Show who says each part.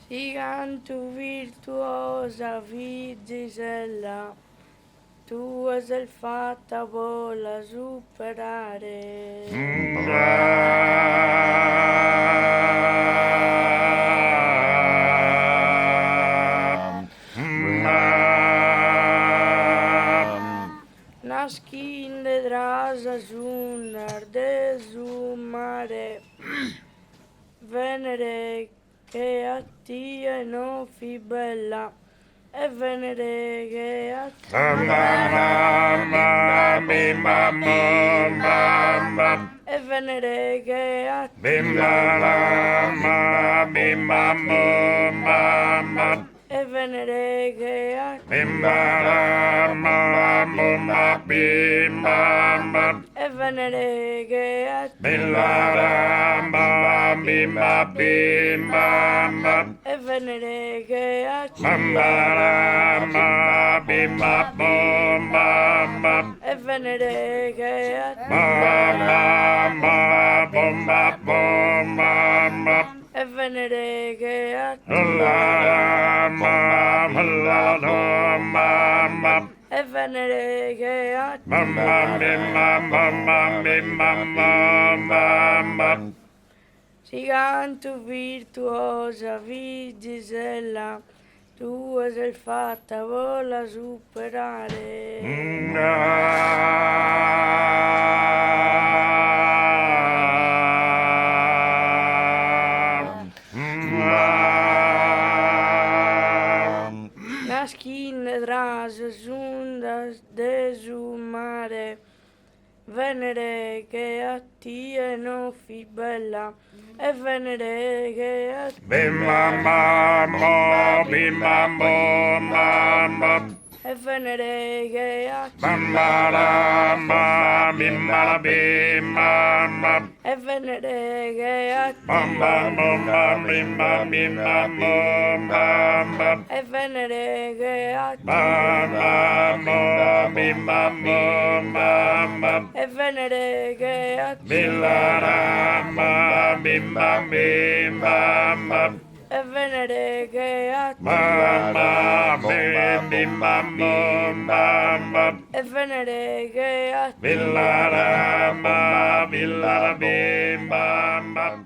Speaker 1: Giganto virtuosa Gisella, tu sei fatta vola superare. Nasci in le drasa sunar de su mare, Venere che a te non fi bella, e Venere che a te e Venere che a te e Venere che a te e Venere che a te e Venere che a te e Venere che a te e Venere che a te e Venere che a te Giganto virtuosa Gisella, tu sei fatta vola superare. Nasci in drasa sundas de su mare, Venere che a te non fi bella, e Venere che a te e Venere che a te e Venere che a te e Venere che a te e Venere che a te e Venere che a te e Venere che a te